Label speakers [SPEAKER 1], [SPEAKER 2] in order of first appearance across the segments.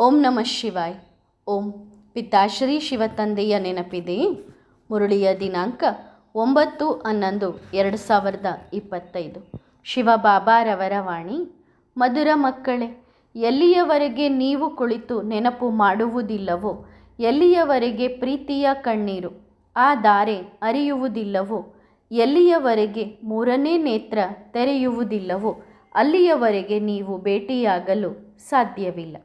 [SPEAKER 1] ಓಂ ನಮಃ ಶಿವಾಯ್. ಓಂ ಪಿತಾಶ್ರೀ ಶಿವತಂದೆಯ ನೆನಪಿದೆಯೇ? ಮುರುಳಿಯ ದಿನಾಂಕ 9/11/2025. ಶಿವಬಾಬಾರವರ ವಾಣಿ. ಮಧುರ ಮಕ್ಕಳೇ, ಎಲ್ಲಿಯವರೆಗೆ ನೀವು ಕುಳಿತು ನೆನಪು ಮಾಡುವುದಿಲ್ಲವೋ, ಎಲ್ಲಿಯವರೆಗೆ ಪ್ರೀತಿಯ ಕಣ್ಣೀರು ಆ ಧಾರೆ ಹರಿಯುವುದಿಲ್ಲವೋ, ಎಲ್ಲಿಯವರೆಗೆ ಮೂರನೇ ನೇತ್ರ ತೆರೆಯುವುದಿಲ್ಲವೋ, ಅಲ್ಲಿಯವರೆಗೆ ನೀವು ಭೇಟಿಯಾಗಲು ಸಾಧ್ಯವಿಲ್ಲ.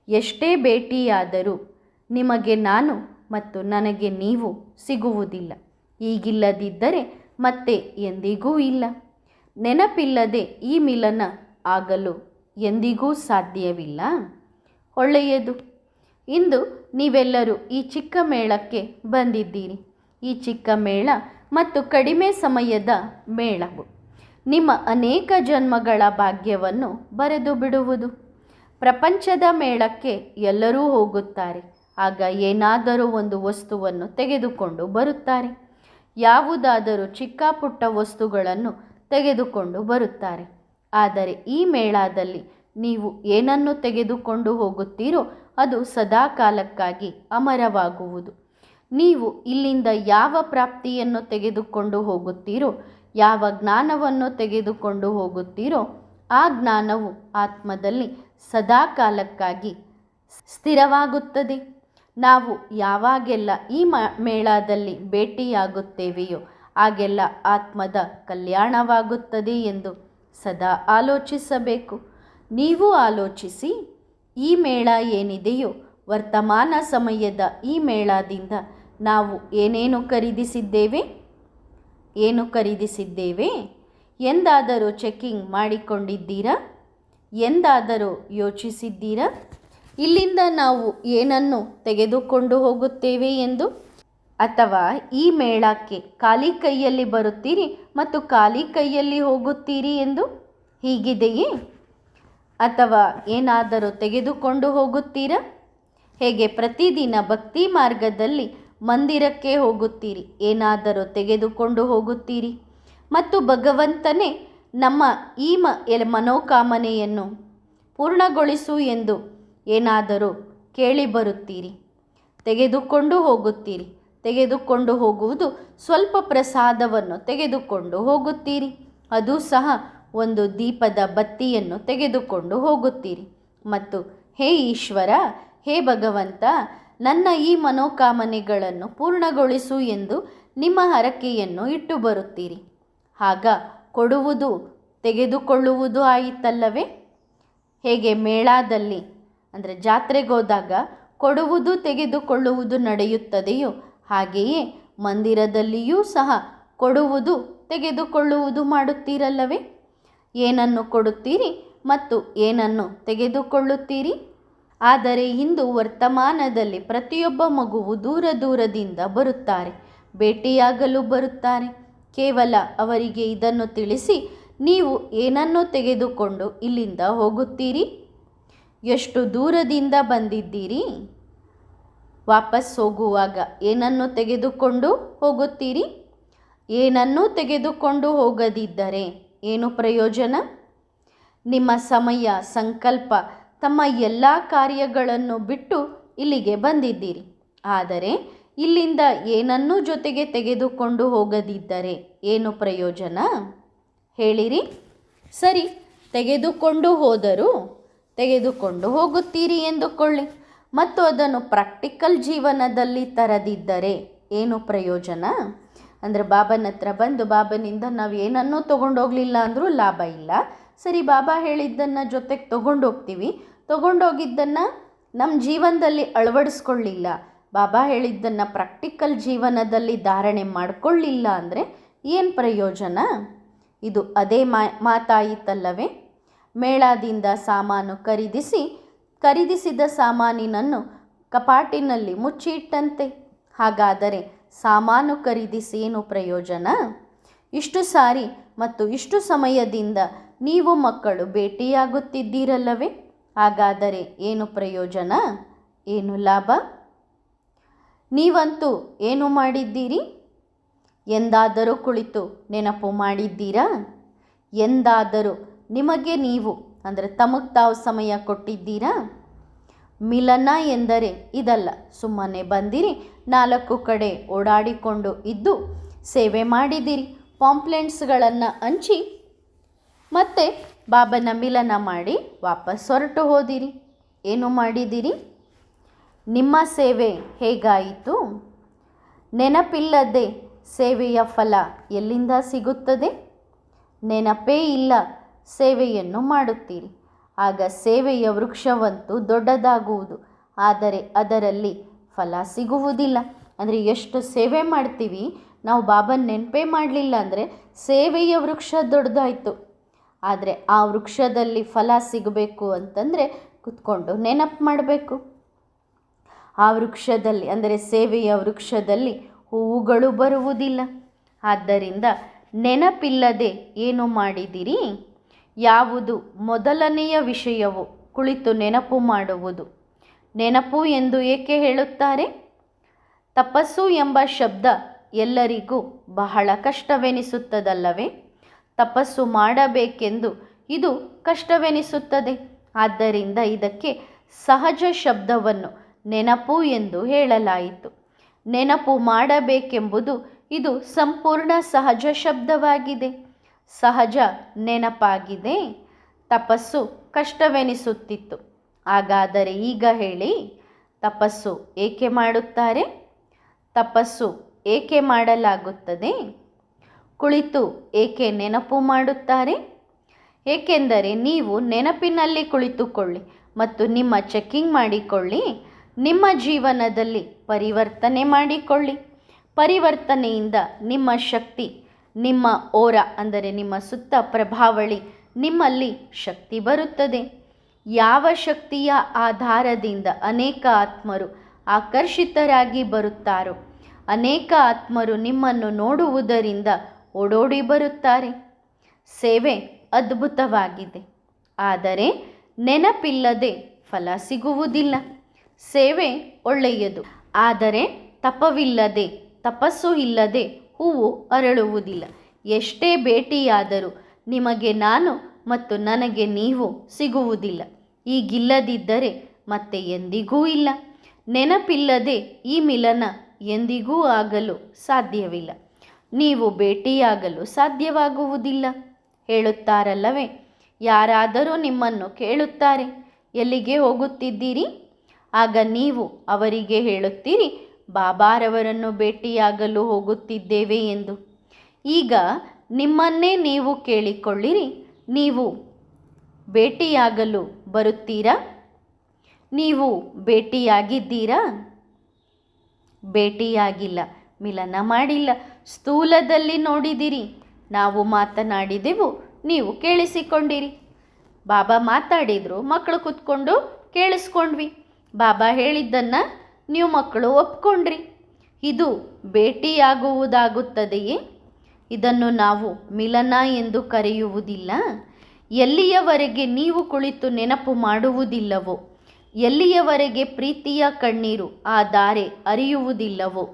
[SPEAKER 1] ಎಷ್ಟೇ ಭೇಟಿಯಾದರೂ ನಿಮಗೆ ನಾನು ಮತ್ತು ನನಗೆ ನೀವು ಸಿಗುವುದಿಲ್ಲ. ಈಗಿಲ್ಲದಿದ್ದರೆ ಮತ್ತೆ ಎಂದಿಗೂ ಇಲ್ಲ. ನೆನಪಿಲ್ಲದೆ ಈ ಮಿಲನ ಆಗಲು ಎಂದಿಗೂ ಸಾಧ್ಯವಿಲ್ಲ. ಒಳ್ಳೆಯದು. ಇಂದು ನೀವೆಲ್ಲರೂ ಈ ಚಿಕ್ಕ ಮೇಳಕ್ಕೆ ಬಂದಿದ್ದೀರಿ. ಈ ಚಿಕ್ಕ ಮೇಳ ಮತ್ತು ಕಡಿಮೆ ಸಮಯದ ಮೇಳವು ನಿಮ್ಮ ಅನೇಕ ಜನ್ಮಗಳ ಭಾಗ್ಯವನ್ನು ಬರೆದು ಬಿಡುವುದು. ಪ್ರಪಂಚದ ಮೇಳಕ್ಕೆ ಎಲ್ಲರೂ ಹೋಗುತ್ತಾರೆ. ಆಗ ಏನಾದರೂ ಒಂದು ವಸ್ತುವನ್ನು ತೆಗೆದುಕೊಂಡು ಬರುತ್ತಾರೆ. ಯಾವುದಾದರೂ ಚಿಕ್ಕ ಪುಟ್ಟ ವಸ್ತುಗಳನ್ನು ತೆಗೆದುಕೊಂಡು ಬರುತ್ತಾರೆ. ಆದರೆ ಈ ಮೇಳದಲ್ಲಿ ನೀವು ಏನನ್ನು ತೆಗೆದುಕೊಂಡು ಹೋಗುತ್ತೀರೋ ಅದು ಸದಾ ಕಾಲಕ್ಕಾಗಿ ಅಮರವಾಗುವುದು. ನೀವು ಇಲ್ಲಿಂದ ಯಾವ ಪ್ರಾಪ್ತಿಯನ್ನು ತೆಗೆದುಕೊಂಡು ಹೋಗುತ್ತೀರೋ, ಯಾವ ಜ್ಞಾನವನ್ನು ತೆಗೆದುಕೊಂಡು ಹೋಗುತ್ತೀರೋ, ಆ ಜ್ಞಾನವು ಆತ್ಮದಲ್ಲಿ ಸದಾ ಕಾಲಕ್ಕಾಗಿ ಸ್ಥಿರವಾಗುತ್ತದೆ. ನಾವು ಯಾವಾಗೆಲ್ಲ ಈ ಮೇಳದಲ್ಲಿ ಭೇಟಿಯಾಗುತ್ತೇವೆಯೋ ಆಗೆಲ್ಲ ಆತ್ಮದ ಕಲ್ಯಾಣವಾಗುತ್ತದೆ ಎಂದು ಸದಾ ಆಲೋಚಿಸಬೇಕು. ನೀವು ಆಲೋಚಿಸಿ, ಈ ಮೇಳ ಏನಿದೆಯೋ, ವರ್ತಮಾನ ಸಮಯದ ಈ ಮೇಳದಿಂದ ನಾವು ಏನೇನು ಖರೀದಿಸಿದ್ದೇವೆ ಎಂದಾದರೂ ಚೆಕಿಂಗ್ ಮಾಡಿಕೊಂಡಿದ್ದೀರಾ? ಎಂದಾದರೂ ಯೋಚಿಸಿದ್ದೀರಾ? ಇಲ್ಲಿಂದ ನಾವು ಏನನ್ನು ತೆಗೆದುಕೊಂಡು ಹೋಗುತ್ತೇವೆ ಎಂದು? ಅಥವಾ ಈ ಮೇಳಕ್ಕೆ ಖಾಲಿ ಕೈಯಲ್ಲಿ ಬರುತ್ತೀರಿ ಮತ್ತು ಖಾಲಿ ಕೈಯಲ್ಲಿ ಹೋಗುತ್ತೀರಿ ಎಂದು ಹೀಗಿದೆಯೇ? ಅಥವಾ ಏನಾದರೂ ತೆಗೆದುಕೊಂಡು ಹೋಗುತ್ತೀರಾ? ಹೇಗೆ ಪ್ರತಿದಿನ ಭಕ್ತಿ ಮಾರ್ಗದಲ್ಲಿ ಮಂದಿರಕ್ಕೆ ಹೋಗುತ್ತೀರಿ, ಏನಾದರೂ ತೆಗೆದುಕೊಂಡು ಹೋಗುತ್ತೀರಿ ಮತ್ತು ಭಗವಂತನೇ ನಮ್ಮ ಈ ಮನೋಕಾಮನೆಯನ್ನು ಪೂರ್ಣಗೊಳಿಸು ಎಂದು ಏನಾದರೂ ಕೇಳಿ ಬರುತ್ತೀರಿ, ತೆಗೆದುಕೊಂಡು ಹೋಗುತ್ತೀರಿ. ತೆಗೆದುಕೊಂಡು ಹೋಗುವುದು ಸ್ವಲ್ಪ ಪ್ರಸಾದವನ್ನು ತೆಗೆದುಕೊಂಡು ಹೋಗುತ್ತೀರಿ. ಅದು ಸಹ ಒಂದು ದೀಪದ ಬತ್ತಿಯನ್ನು ತೆಗೆದುಕೊಂಡು ಹೋಗುತ್ತೀರಿ ಮತ್ತು ಹೇ ಈಶ್ವರ, ಹೇ ಭಗವಂತ, ನನ್ನ ಈ ಮನೋಕಾಮನೆಗಳನ್ನು ಪೂರ್ಣಗೊಳಿಸು ಎಂದು ನಿಮ್ಮ ಹರಕೆಯನ್ನು ಇಟ್ಟು ಬರುತ್ತೀರಿ. ಆಗ ಕೊಡುವುದು ತೆಗೆದುಕೊಳ್ಳುವುದು ಆಯಿತಲ್ಲವೇ? ಹೇಗೆ ಮೇಳದಲ್ಲಿ ಅಂದರೆ ಜಾತ್ರೆಗೋದಾಗ ಕೊಡುವುದು ತೆಗೆದುಕೊಳ್ಳುವುದು ನಡೆಯುತ್ತದೆಯೋ, ಹಾಗೆಯೇ ಮಂದಿರದಲ್ಲಿಯೂ ಸಹ ಕೊಡುವುದು ತೆಗೆದುಕೊಳ್ಳುವುದು ಮಾಡುತ್ತೀರಲ್ಲವೇ? ಏನನ್ನು ಕೊಡುತ್ತೀರಿ ಮತ್ತು ಏನನ್ನು ತೆಗೆದುಕೊಳ್ಳುತ್ತೀರಿ? ಆದರೆ ಇಂದು ವರ್ತಮಾನದಲ್ಲಿ ಪ್ರತಿಯೊಬ್ಬ ಮಗುವು ದೂರದಿಂದ ಬರುತ್ತಾರೆ, ಭೇಟಿಯಾಗಲು ಬರುತ್ತಾರೆ. ಕೇವಲ ಅವರಿಗೆ ಇದನ್ನು ತಿಳಿಸಿ, ನೀವು ಏನನ್ನು ತೆಗೆದುಕೊಂಡು ಇಲ್ಲಿಂದ ಹೋಗುತ್ತೀರಿ? ಎಷ್ಟು ದೂರದಿಂದ ಬಂದಿದ್ದೀರಿ? ವಾಪಸ್ ಹೋಗುವಾಗ ಏನನ್ನು ತೆಗೆದುಕೊಂಡು ಹೋಗುತ್ತೀರಿ? ಏನನ್ನೂ ತೆಗೆದುಕೊಂಡು ಹೋಗದಿದ್ದರೆ ಏನು ಪ್ರಯೋಜನ? ನಿಮ್ಮ ಸಮಯ, ಸಂಕಲ್ಪ, ತಮ್ಮ ಎಲ್ಲ ಕಾರ್ಯಗಳನ್ನು ಬಿಟ್ಟು ಇಲ್ಲಿಗೆ ಬಂದಿದ್ದೀರಿ. ಆದರೆ ಇಲ್ಲಿಂದ ಏನನ್ನೂ ಜೊತೆಗೆ ತೆಗೆದುಕೊಂಡು ಹೋಗದಿದ್ದರೆ ಏನು ಪ್ರಯೋಜನ? ಹೇಳಿರಿ. ಸರಿ, ತೆಗೆದುಕೊಂಡು ಹೋದರೂ ತೆಗೆದುಕೊಂಡು ಹೋಗುತ್ತೀರಿ ಎಂದುಕೊಳ್ಳಿ ಮತ್ತು ಅದನ್ನು ಪ್ರಾಕ್ಟಿಕಲ್ ಜೀವನದಲ್ಲಿ ತರದಿದ್ದರೆ ಏನು ಪ್ರಯೋಜನ? ಅಂದರೆ ಬಾಬನ ಹತ್ರ ಬಂದು ಬಾಬನಿಂದ ನಾವು ಏನನ್ನೂ ತೊಗೊಂಡೋಗಲಿಲ್ಲ ಅಂದರೂ ಲಾಭ ಇಲ್ಲ. ಸರಿ, ಬಾಬಾ ಹೇಳಿದ್ದನ್ನು ಜೊತೆಗೆ ತೊಗೊಂಡೋಗ್ತೀವಿ, ತೊಗೊಂಡೋಗಿದ್ದನ್ನು ನಮ್ಮ ಜೀವನದಲ್ಲಿ ಅಳವಡಿಸ್ಕೊಳ್ಳಿಲ್ಲ, ಬಾಬಾ ಹೇಳಿದ್ದನ್ನು ಪ್ರಾಕ್ಟಿಕಲ್ ಜೀವನದಲ್ಲಿ ಧಾರಣೆ ಮಾಡಿಕೊಳ್ಳಿಲ್ಲ ಅಂದರೆ ಏನು ಪ್ರಯೋಜನ? ಇದು ಅದೇ ಮಾತಾಯಿತಲ್ಲವೇ? ಮೇಳದಿಂದ ಸಾಮಾನು ಖರೀದಿಸಿದ ಸಾಮಾನಿನನ್ನು ಕಪಾಟಿನಲ್ಲಿ ಮುಚ್ಚಿಟ್ಟಂತೆ. ಹಾಗಾದರೆ ಸಾಮಾನು ಖರೀದಿಸಿ ಏನು ಪ್ರಯೋಜನ? ಇಷ್ಟು ಸಾರಿ ಮತ್ತು ಇಷ್ಟು ಸಮಯದಿಂದ ನೀವು ಮಕ್ಕಳು ಭೇಟಿಯಾಗುತ್ತಿದ್ದೀರಲ್ಲವೇ? ಹಾಗಾದರೆ ಏನು ಪ್ರಯೋಜನ? ಏನು ಲಾಭ? ನೀವಂತೂ ಏನು ಮಾಡಿದ್ದೀರಿ? ಎಂದಾದರೂ ಕುಳಿತು ನೆನಪು ಮಾಡಿದ್ದೀರಾ? ಎಂದಾದರೂ ನಿಮಗೆ ನೀವು ಅಂದರೆ ತಮಗೆ ತಾವು ಸಮಯ ಕೊಟ್ಟಿದ್ದೀರಾ? ಮಿಲನ ಎಂದರೆ ಇದಲ್ಲ. ಸುಮ್ಮನೆ ಬಂದಿರಿ, 4 ಕಡೆ ಓಡಾಡಿಕೊಂಡು ಇದ್ದು ಸೇವೆ ಮಾಡಿದಿರಿ, ಪಾಂಪ್ಲೆಂಟ್ಸ್ಗಳನ್ನು ಹಂಚಿ ಮತ್ತೆ ಬಾಬನ ಮಿಲನ ಮಾಡಿ ವಾಪಸ್ ಹೊರಟು ಹೋದಿರಿ. ಏನು ಮಾಡಿದಿರಿ? ನಿಮ್ಮ ಸೇವೆ ಹೇಗಾಯಿತು? ನೆನಪಿಲ್ಲದೆ ಸೇವೆಯ ಫಲ ಎಲ್ಲಿಂದ ಸಿಗುತ್ತದೆ? ನೆನಪೇ ಇಲ್ಲ ಸೇವೆಯನ್ನು ಮಾಡುತ್ತೀರಿ. ಆಗ ಸೇವೆಯ ವೃಕ್ಷವಂತೂ ದೊಡ್ಡದಾಗುವುದು, ಆದರೆ ಅದರಲ್ಲಿ ಫಲ ಸಿಗುವುದಿಲ್ಲ. ಅಂದರೆ ಎಷ್ಟು ಸೇವೆ ಮಾಡ್ತೀವಿ, ನಾವು ಬಾಬನ ನೆನಪೇ ಮಾಡಲಿಲ್ಲ ಅಂದರೆ ಸೇವೆಯ ವೃಕ್ಷ ದೊಡ್ಡದಾಯಿತು. ಆದರೆ ಆ ವೃಕ್ಷದಲ್ಲಿ ಫಲ ಸಿಗಬೇಕು ಅಂತಂದರೆ ಕುತ್ಕೊಂಡು ನೆನಪು ಮಾಡಬೇಕು. ಆ ವೃಕ್ಷದಲ್ಲಿ ಅಂದರೆ ಸೇವೆಯ ವೃಕ್ಷದಲ್ಲಿ ಹೂವುಗಳು ಬರುವುದಿಲ್ಲ. ಆದ್ದರಿಂದ ನೆನಪಿಲ್ಲದೆ ಏನು ಮಾಡಿದಿರಿ? ಯಾವುದು ಮೊದಲನೆಯ ವಿಷಯವು ಕುಳಿತು ನೆನಪು ಮಾಡುವುದು. ನೆನಪು ಎಂದು ಏಕೆ ಹೇಳುತ್ತಾರೆ? ತಪಸ್ಸು ಎಂಬ ಶಬ್ದ ಎಲ್ಲರಿಗೂ ಬಹಳ ಕಷ್ಟವೆನಿಸುತ್ತದಲ್ಲವೇ? ತಪಸ್ಸು ಮಾಡಬೇಕೆಂದು ಇದು ಕಷ್ಟವೆನಿಸುತ್ತದೆ. ಆದ್ದರಿಂದ ಇದಕ್ಕೆ ಸಹಜ ಶಬ್ದವನ್ನು ನೆನಪು ಎಂದು ಹೇಳಲಾಯಿತು. ನೆನಪು ಮಾಡಬೇಕೆಂಬುದು ಇದು ಸಂಪೂರ್ಣ ಸಹಜ ಶಬ್ದವಾಗಿದೆ. ಸಹಜ ನೆನಪಾಗಿದೆ. ತಪಸ್ಸು ಕಷ್ಟವೆನಿಸುತ್ತಿತ್ತು. ಹಾಗಾದರೆ ಈಗ ಹೇಳಿ, ತಪಸ್ಸು ಏಕೆ ಮಾಡುತ್ತಾರೆ? ತಪಸ್ಸು ಏಕೆ ಮಾಡಲಾಗುತ್ತದೆ? ಕುಳಿತು ಏಕೆ ನೆನಪು ಮಾಡುತ್ತಾರೆ? ಏಕೆಂದರೆ ನೀವು ನೆನಪಿನಲ್ಲಿ ಕುಳಿತುಕೊಳ್ಳಿ ಮತ್ತು ನಿಮ್ಮ ಚೆಕ್ಕಿಂಗ್ ಮಾಡಿಕೊಳ್ಳಿ. ನಿಮ್ಮ ಜೀವನದಲ್ಲಿ ಪರಿವರ್ತನೆ ಮಾಡಿಕೊಳ್ಳಿ. ಪರಿವರ್ತನೆಯಿಂದ ನಿಮ್ಮ ಶಕ್ತಿ, ನಿಮ್ಮ ಓರ ಅಂದರೆ ನಿಮ್ಮ ಸುತ್ತ ಪ್ರಭಾವಳಿ, ನಿಮ್ಮಲ್ಲಿ ಶಕ್ತಿ ಬರುತ್ತದೆ. ಯಾವ ಶಕ್ತಿಯ ಆಧಾರದಿಂದ ಅನೇಕ ಆತ್ಮರು ಆಕರ್ಷಿತರಾಗಿ ಬರುತ್ತಾರೋ, ಅನೇಕ ಆತ್ಮರು ನಿಮ್ಮನ್ನು ನೋಡುವುದರಿಂದ ಓಡೋಡಿ ಬರುತ್ತಾರೆ. ಸೇವೆ ಅದ್ಭುತವಾಗಿದೆ, ಆದರೆ ನೆನಪಿಲ್ಲದೆ ಫಲ ಸಿಗುವುದಿಲ್ಲ. ಸೇವೆ ಒಳ್ಳೆಯದು, ಆದರೆ ತಪವಿಲ್ಲದೆ, ತಪಸ್ಸು ಇಲ್ಲದೆ ಹೂವು ಅರಳುವುದಿಲ್ಲ. ಎಷ್ಟೇ ಭೇಟಿಯಾದರೂ ನಿಮಗೆ ನಾನು ಮತ್ತು ನನಗೆ ನೀವು ಸಿಗುವುದಿಲ್ಲ. ಈಗಿಲ್ಲದಿದ್ದರೆ ಮತ್ತೆ ಎಂದಿಗೂ ಇಲ್ಲ. ನೆನಪಿಲ್ಲದೆ ಈ ಮಿಲನ ಎಂದಿಗೂ ಆಗಲು ಸಾಧ್ಯವಿಲ್ಲ. ನೀವು ಭೇಟಿಯಾಗಲು ಸಾಧ್ಯವಾಗುವುದಿಲ್ಲ. ಹೇಳುತ್ತಾರಲ್ಲವೇ, ಯಾರಾದರೂ ನಿಮ್ಮನ್ನು ಕೇಳುತ್ತಾರೆ, ಎಲ್ಲಿಗೆ ಹೋಗುತ್ತಿದ್ದೀರಿ? ಆಗ ನೀವು ಅವರಿಗೆ ಹೇಳುತ್ತೀರಿ, ಬಾಬಾರವರನ್ನು ಭೇಟಿಯಾಗಲು ಹೋಗುತ್ತಿದ್ದೇವೆ ಎಂದು. ಈಗ ನಿಮ್ಮನ್ನೇ ನೀವು ಕೇಳಿಕೊಳ್ಳಿರಿ, ನೀವು ಭೇಟಿಯಾಗಲು ಬರುತ್ತೀರಾ? ನೀವು ಭೇಟಿಯಾಗಿದ್ದೀರಾ? ಭೇಟಿಯಾಗಿಲ್ಲ, ಮಿಲನ ಮಾಡಿಲ್ಲ. ಸ್ಥೂಲದಲ್ಲಿ ನೋಡಿದಿರಿ, ನಾವು ಮಾತನಾಡಿದೆವು, ನೀವು ಕೇಳಿಸಿಕೊಂಡಿರಿ. ಬಾಬಾ ಮಾತಾಡಿದರು, ಮಕ್ಕಳು ಕೂತ್ಕೊಂಡು ಕೇಳಿಸ್ಕೊಂಡ್ವಿ. ಬಾಬಾ ಹೇಳಿದ್ದನ್ನು ನೀವು ಮಕ್ಕಳು ಒಪ್ಕೊಂಡ್ರಿ. ಇದು ಭೇಟಿಯಾಗುವುದಾಗುತ್ತದೆಯೇ? ಇದನ್ನು ನಾವು ಮಿಲನ ಎಂದು ಕರೆಯುವುದಿಲ್ಲ. ಎಲ್ಲಿಯವರೆಗೆ ನೀವು ಕುಳಿತು ನೆನಪು ಮಾಡುವುದಿಲ್ಲವೋ, ಎಲ್ಲಿಯವರೆಗೆ ಪ್ರೀತಿಯ ಕಣ್ಣೀರು ಆ ಧಾರೆ ಹರಿಯುವುದಿಲ್ಲವೋ,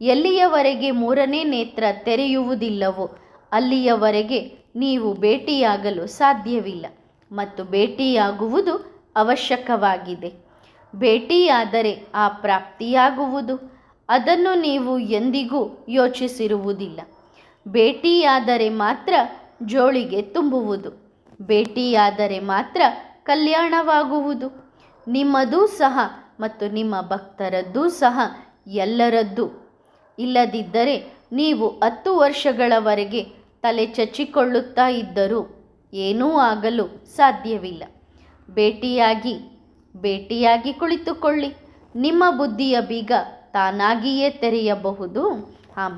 [SPEAKER 1] ಎಲ್ಲಿಯವರೆಗೆ 3ನೇ ನೇತ್ರ ತೆರೆಯುವುದಿಲ್ಲವೋ, ಅಲ್ಲಿಯವರೆಗೆ ನೀವು ಭೇಟಿಯಾಗಲು ಸಾಧ್ಯವಿಲ್ಲ. ಮತ್ತು ಭೇಟಿಯಾಗುವುದು ಅವಶ್ಯಕವಾಗಿದೆ. ಭೇಟಿಯಾದರೆ ಆ ಪ್ರಾಪ್ತಿಯಾಗುವುದು, ಅದನ್ನು ನೀವು ಎಂದಿಗೂ ಯೋಚಿಸಿರುವುದಿಲ್ಲ. ಭೇಟಿಯಾದರೆ ಮಾತ್ರ ಜೋಳಿಗೆ ತುಂಬುವುದು, ಭೇಟಿಯಾದರೆ ಮಾತ್ರ ಕಲ್ಯಾಣವಾಗುವುದು. ನಿಮ್ಮದೂ ಸಹ ಮತ್ತು ನಿಮ್ಮ ಭಕ್ತರದ್ದೂ ಸಹ, ಎಲ್ಲರದ್ದು. ಇಲ್ಲದಿದ್ದರೆ ನೀವು 10 ವರ್ಷಗಳವರೆಗೆ ತಲೆ ಚಚ್ಚಿಕೊಳ್ಳುತ್ತಾ ಇದ್ದರೂ ಏನೂ ಆಗಲು ಸಾಧ್ಯವಿಲ್ಲ. ಭೇಟಿಯಾಗಿ ಕುಳಿತುಕೊಳ್ಳಿ. ನಿಮ್ಮ ಬುದ್ಧಿಯ ಬೀಗ ತಾನಾಗಿಯೇ ತೆರೆಯಬಹುದು.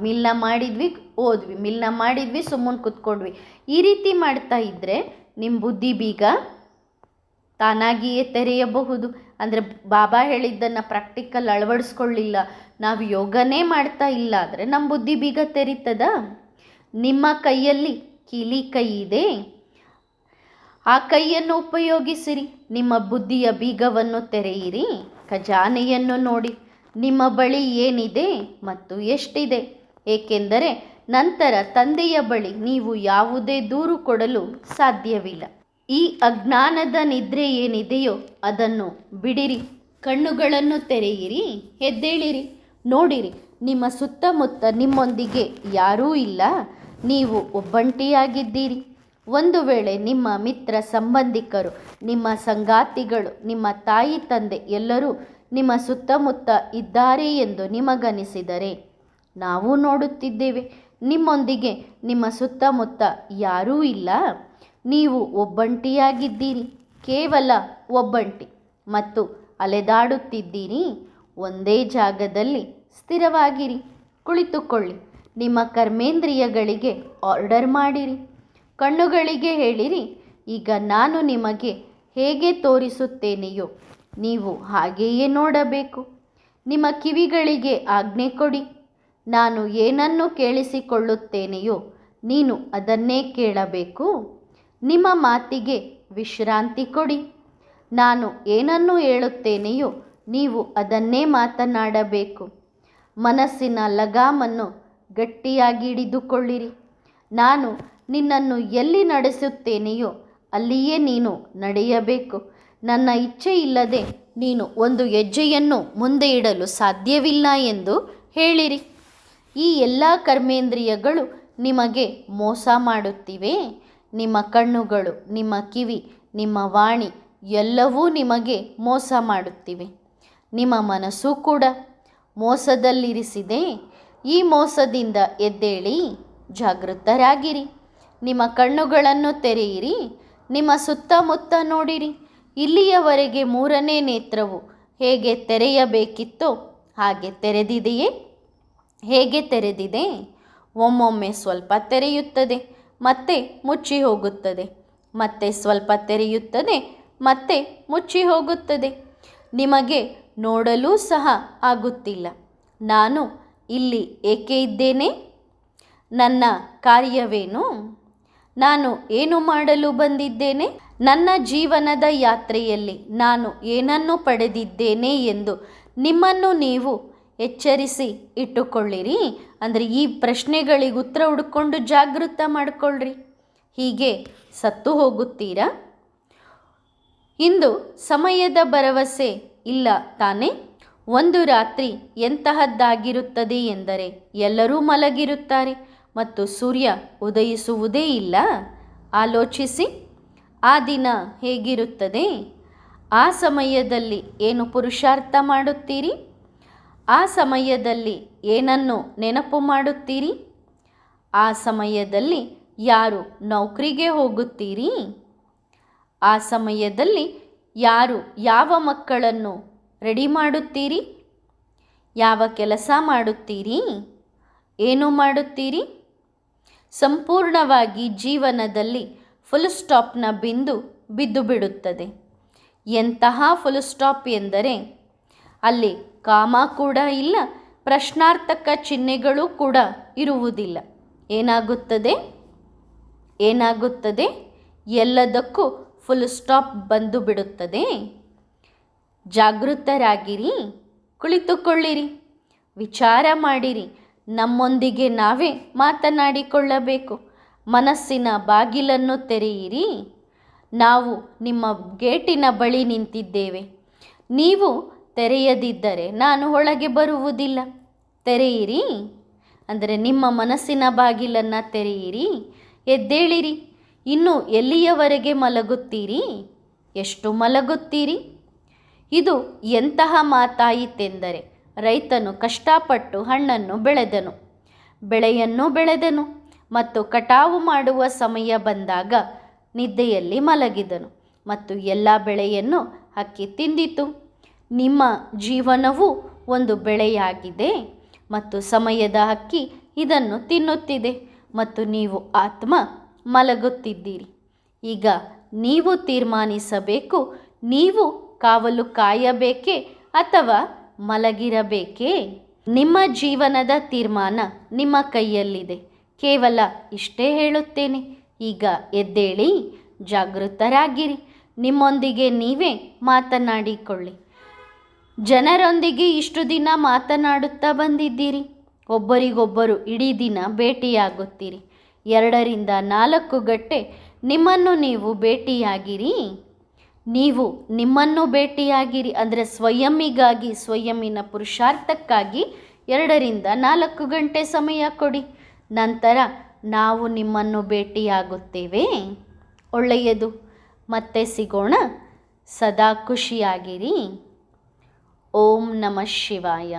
[SPEAKER 1] ಮಿಲ್ನ ಮಾಡಿದ್ವಿ, ಓದ್ವಿ, ಮಿಲ್ನ ಮಾಡಿದ್ವಿ, ಸುಮ್ಮನೆ ಕೂತ್ಕೊಂಡ್ವಿ. ಈ ರೀತಿ ಮಾಡ್ತಾ ಇದ್ದರೆ ನಿಮ್ಮ ಬುದ್ಧಿ ಬೀಗ ತಾನಾಗಿಯೇ ತೆರೆಯಬಹುದು. ಅಂದರೆ ಬಾಬಾ ಹೇಳಿದ್ದನ್ನು ಪ್ರಾಕ್ಟಿಕಲ್ ಅಳವಡಿಸ್ಕೊಳ್ಳಿಲ್ಲ, ನಾವು ಯೋಗನೇ ಮಾಡ್ತಾ ಇಲ್ಲ ಅಂದರೆ ನಮ್ಮ ಬುದ್ಧಿ ಬೀಗ ತೆರೀತದ? ನಿಮ್ಮ ಕೈಯಲ್ಲಿ ಕೀಲಿ ಕೈ ಇದೆ, ಆ ಕೈಯನ್ನು ಉಪಯೋಗಿಸಿರಿ. ನಿಮ್ಮ ಬುದ್ಧಿಯ ಬೀಗವನ್ನು ತೆರೆಯಿರಿ, ಖಜಾನೆಯನ್ನು ನೋಡಿ, ನಿಮ್ಮ ಬಳಿ ಏನಿದೆ ಮತ್ತು ಎಷ್ಟಿದೆ. ಏಕೆಂದರೆ ನಂತರ ತಂದೆಯ ಬಳಿ ನೀವು ಯಾವುದೇ ದೂರು ಕೊಡಲು ಸಾಧ್ಯವಿಲ್ಲ. ಈ ಅಜ್ಞಾನದ ನಿದ್ರೆ ಏನಿದೆಯೋ ಅದನ್ನು ಬಿಡಿರಿ. ಕಣ್ಣುಗಳನ್ನು ತೆರೆಯಿರಿ, ಎದ್ದೇಳಿರಿ, ನೋಡಿರಿ, ನಿಮ್ಮ ಸುತ್ತಮುತ್ತ ನಿಮ್ಮೊಂದಿಗೆ ಯಾರೂ ಇಲ್ಲ, ನೀವು ಒಬ್ಬಂಟಿಯಾಗಿದ್ದೀರಿ. ಒಂದು ವೇಳೆ ನಿಮ್ಮ ಮಿತ್ರ ಸಂಬಂಧಿಕರು, ನಿಮ್ಮ ಸಂಗಾತಿಗಳು, ನಿಮ್ಮ ತಾಯಿ ತಂದೆ ಎಲ್ಲರೂ ನಿಮ್ಮ ಸುತ್ತಮುತ್ತ ಇದ್ದಾರೆ ಎಂದು ನಿಮಗನಿಸಿದರೆ, ನಾವು ನೋಡುತ್ತಿದ್ದೇವೆ, ನಿಮ್ಮೊಂದಿಗೆ ನಿಮ್ಮ ಸುತ್ತಮುತ್ತ ಯಾರೂ ಇಲ್ಲ, ನೀವು ಒಬ್ಬಂಟಿಯಾಗಿದ್ದೀರಿ, ಕೇವಲ ಒಬ್ಬಂಟಿ ಮತ್ತು ಅಲೆದಾಡುತ್ತಿದ್ದೀರಿ. ಒಂದೇ ಜಾಗದಲ್ಲಿ ಸ್ಥಿರವಾಗಿರಿ, ಕುಳಿತುಕೊಳ್ಳಿ, ನಿಮ್ಮ ಕರ್ಮೇಂದ್ರಿಯಗಳಿಗೆ ಆರ್ಡರ್ ಮಾಡಿರಿ. ಕಣ್ಣುಗಳಿಗೆ ಹೇಳಿರಿ, ಈಗ ನಾನು ನಿಮಗೆ ಹೇಗೆ ತೋರಿಸುತ್ತೇನೆಯೋ ನೀವು ಹಾಗೆಯೇ ನೋಡಬೇಕು. ನಿಮ್ಮ ಕಿವಿಗಳಿಗೆ ಆಜ್ಞೆ ಕೊಡಿ, ನಾನು ಏನನ್ನು ಕೇಳಿಸಿಕೊಳ್ಳುತ್ತೇನೆಯೋ ನೀನು ಅದನ್ನೇ ಕೇಳಬೇಕು. ನಿಮ್ಮ ಮಾತಿಗೆ ವಿಶ್ರಾಂತಿ ಕೊಡಿ, ನಾನು ಏನನ್ನು ಹೇಳುತ್ತೇನೆಯೋ ನೀವು ಅದನ್ನೇ ಮಾತನಾಡಬೇಕು. ಮನಸ್ಸಿನ ಲಗಾಮನ್ನು ಗಟ್ಟಿಯಾಗಿ ಹಿಡಿದುಕೊಳ್ಳಿರಿ. ನಾನು ನಿನ್ನನ್ನು ಎಲ್ಲಿ ನಡೆಸುತ್ತೇನೆಯೋ ಅಲ್ಲಿಯೇ ನೀನು ನಡೆಯಬೇಕು. ನನ್ನ ಇಚ್ಛೆ ಇಲ್ಲದೆ ನೀನು ಒಂದು ಹೆಜ್ಜೆಯನ್ನು ಮುಂದೆ ಇಡಲು ಸಾಧ್ಯವಿಲ್ಲ ಎಂದು ಹೇಳಿರಿ. ಈ ಎಲ್ಲ ಕರ್ಮೇಂದ್ರಿಯಗಳು ನಿಮಗೆ ಮೋಸ ಮಾಡುತ್ತಿವೆ. ನಿಮ್ಮ ಕಣ್ಣುಗಳು, ನಿಮ್ಮ ಕಿವಿ, ನಿಮ್ಮ ವಾಣಿ ಎಲ್ಲವೂ ನಿಮಗೆ ಮೋಸ ಮಾಡುತ್ತಿವೆ. ನಿಮ್ಮ ಮನಸ್ಸು ಕೂಡ ಮೋಸದಲ್ಲಿರಿಸಿದೆ. ಈ ಮೋಸದಿಂದ ಎದ್ದೇಳಿ ಜಾಗೃತರಾಗಿರಿ. ನಿಮ್ಮ ಕಣ್ಣುಗಳನ್ನು ತೆರೆಯಿರಿ, ನಿಮ್ಮ ಸುತ್ತಮುತ್ತ ನೋಡಿರಿ. ಇಲ್ಲಿಯವರೆಗೆ ಮೂರನೇ ನೇತ್ರವು ಹೇಗೆ ತೆರೆಯಬೇಕಿತ್ತೋ ಹಾಗೆ ತೆರೆದಿದೆಯೇ? ಹೇಗೆ ತೆರೆದಿದೆ? ಒಮ್ಮೊಮ್ಮೆ ಸ್ವಲ್ಪ ತೆರೆಯುತ್ತದೆ, ಮತ್ತೆ ಮುಚ್ಚಿ ಹೋಗುತ್ತದೆ, ಮತ್ತೆ ಸ್ವಲ್ಪ ತೆರೆಯುತ್ತದೆ, ಮತ್ತೆ ಮುಚ್ಚಿ ಹೋಗುತ್ತದೆ. ನಿಮಗೆ ನೋಡಲೂ ಸಹ ಆಗುತ್ತಿಲ್ಲ. ನಾನು ಇಲ್ಲಿ ಏಕೆ ಇದ್ದೇನೆ? ನನ್ನ ಕಾರ್ಯವೇನು? ನಾನು ಏನು ಮಾಡಲು ಬಂದಿದ್ದೇನೆ? ನನ್ನ ಜೀವನದ ಯಾತ್ರೆಯಲ್ಲಿ ನಾನು ಏನನ್ನು ಪಡೆದಿದ್ದೇನೆ ಎಂದು ನಿಮ್ಮನ್ನು ನೀವು ಎಚ್ಚರಿಸಿ ಇಟ್ಟುಕೊಳ್ಳಿರಿ. ಅಂದರೆ ಈ ಪ್ರಶ್ನೆಗಳಿಗೆ ಉತ್ತರ ಹುಡ್ಕೊಂಡು ಜಾಗೃತ ಮಾಡಿಕೊಳ್ಳ್ರಿ. ಹೀಗೆ ಸತ್ತು ಹೋಗುತ್ತೀರಾ? ಇಂದು ಸಮಯದ ಭರವಸೆ ಇಲ್ಲ ತಾನೇ? ಒಂದು ರಾತ್ರಿ ಎಂತಹದ್ದಾಗಿರುತ್ತದೆ ಎಂದರೆ ಎಲ್ಲರೂ ಮಲಗಿರುತ್ತಾರೆ ಮತ್ತು ಸೂರ್ಯ ಉದಯಿಸುವುದೇ ಇಲ್ಲ. ಆಲೋಚಿಸಿ, ಆ ದಿನ ಹೇಗಿರುತ್ತದೆ? ಆ ಸಮಯದಲ್ಲಿ ಏನು ಪುರುಷಾರ್ಥ ಮಾಡುತ್ತೀರಿ? ಆ ಸಮಯದಲ್ಲಿ ಏನನ್ನು ನೆನಪು ಮಾಡುತ್ತೀರಿ? ಆ ಸಮಯದಲ್ಲಿ ಯಾರು ನೌಕರಿಗೆ ಹೋಗುತ್ತೀರಿ? ಆ ಸಮಯದಲ್ಲಿ ಯಾರು ಯಾವ ಮಕ್ಕಳನ್ನು ರೆಡಿ ಮಾಡುತ್ತೀರಿ? ಯಾವ ಕೆಲಸ ಮಾಡುತ್ತೀರಿ? ಏನು ಮಾಡುತ್ತೀರಿ? ಸಂಪೂರ್ಣವಾಗಿ ಜೀವನದಲ್ಲಿ ಫುಲ್ ಸ್ಟಾಪ್ನ ಬಿಂದು ಬಿದ್ದು ಬಿಡುತ್ತದೆ. ಎಂತಹ ಫುಲ್ ಸ್ಟಾಪ್ ಎಂದರೆ ಅಲ್ಲಿ ಕಾಮ ಕೂಡ ಇಲ್ಲ, ಪ್ರಶ್ನಾರ್ಥಕ ಚಿಹ್ನೆಗಳು ಕೂಡ ಇರುವುದಿಲ್ಲ. ಏನಾಗುತ್ತದೆ? ಎಲ್ಲದಕ್ಕೂ ಫುಲ್ ಸ್ಟಾಪ್ ಬಂದು ಬಿಡುತ್ತದೆ. ಜಾಗೃತರಾಗಿರಿ, ಕುಳಿತುಕೊಳ್ಳಿರಿ, ವಿಚಾರ ಮಾಡಿರಿ. ನಮ್ಮೊಂದಿಗೆ ನಾವೇ ಮಾತನಾಡಿಕೊಳ್ಳಬೇಕು. ಮನಸ್ಸಿನ ಬಾಗಿಲನ್ನು ತೆರೆಯಿರಿ. ನಾವು ನಿಮ್ಮ ಗೇಟಿನ ಬಳಿ ನಿಂತಿದ್ದೇವೆ. ನೀವು ತೆರೆಯದಿದ್ದರೆ ನಾನು ಒಳಗೆ ಬರುವುದಿಲ್ಲ. ತೆರೆಯಿರಿ, ಅಂದರೆ ನಿಮ್ಮ ಮನಸ್ಸಿನ ಬಾಗಿಲನ್ನು ತೆರೆಯಿರಿ. ಎದ್ದೇಳಿರಿ. ಇನ್ನು ಎಲ್ಲಿಯವರೆಗೆ ಮಲಗುತ್ತೀರಿ? ಎಷ್ಟು ಮಲಗುತ್ತೀರಿ? ಇದು ಎಂತಹ ಮಾತಾಯಿತೆಂದರೆ, ರೈತನು ಕಷ್ಟಪಟ್ಟು ಹಣ್ಣನ್ನು ಬೆಳೆಯನ್ನು ಬೆಳೆದನು ಮತ್ತು ಕಟಾವು ಮಾಡುವ ಸಮಯ ಬಂದಾಗ ನಿದ್ದೆಯಲ್ಲಿ ಮಲಗಿದನು ಮತ್ತು ಎಲ್ಲ ಬೆಳೆಯನ್ನು ಹಕ್ಕಿ ತಿಂದಿತು. ನಿಮ್ಮ ಜೀವನವೂ ಒಂದು ಬೆಳೆಯಾಗಿದೆ ಮತ್ತು ಸಮಯದ ಹಕ್ಕಿ ಇದನ್ನು ತಿನ್ನುತ್ತಿದೆ ಮತ್ತು ನೀವು ಆತ್ಮ ಮಲಗುತ್ತಿದ್ದೀರಿ. ಈಗ ನೀವು ತೀರ್ಮಾನಿಸಬೇಕು, ನೀವು ಕಾವಲು ಕಾಯಬೇಕೇ ಅಥವಾ ಮಲಗಿರಬೇಕೇ? ನಿಮ್ಮ ಜೀವನದ ತೀರ್ಮಾನ ನಿಮ್ಮ ಕೈಯಲ್ಲಿದೆ. ಕೇವಲ ಇಷ್ಟೇ ಹೇಳುತ್ತೇನೆ. ಈಗ ಎದ್ದೇಳಿ, ಜಾಗೃತರಾಗಿರಿ. ನಿಮ್ಮೊಂದಿಗೆ ನೀವೇ ಮಾತನಾಡಿಕೊಳ್ಳಿ. ಜನರೊಂದಿಗೆ ಇಷ್ಟು ದಿನ ಮಾತನಾಡುತ್ತಾ ಬಂದಿದ್ದೀರಿ. ಒಬ್ಬರಿಗೊಬ್ಬರು ಇಡೀ ದಿನ ಭೇಟಿಯಾಗುತ್ತೀರಿ. 2 ರಿಂದ 4 ಗಂಟೆ ನಿಮ್ಮನ್ನು ನೀವು ಭೇಟಿಯಾಗಿರಿ. ನೀವು ನಿಮ್ಮನ್ನು ಭೇಟಿಯಾಗಿರಿ. ಅಂದರೆ ಸ್ವಯಂಮಿಗಾಗಿ, ಸ್ವಯಂನ ಪುರುಷಾರ್ಥಕ್ಕಾಗಿ 2 ರಿಂದ 4 ಗಂಟೆ ಸಮಯ ಕೊಡಿ. ನಂತರ ನಾವು ನಿಮ್ಮನ್ನು ಭೇಟಿಯಾಗುತ್ತೇವೆ. ಒಳ್ಳೆಯದು. ಮತ್ತೆ ಸಿಗೋಣ. ಸದಾ ಖುಷಿಯಾಗಿರಿ. ಓಂ ನಮಃ ಶಿವಾಯ.